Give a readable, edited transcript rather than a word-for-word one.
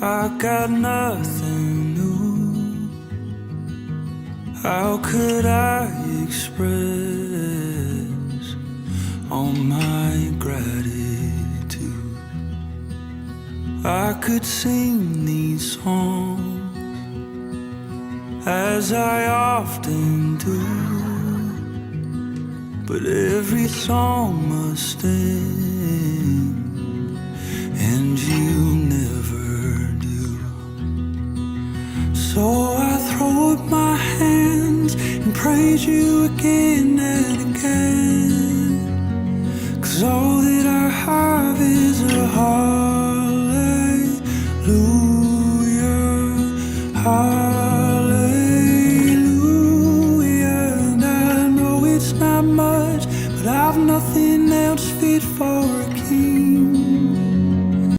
I got nothing new. How could I express all my gratitude? I could sing these songs as I often do, but every song must end, and you never do. So I throw up my hands and praise you again and again, 'cause all that I have is a heart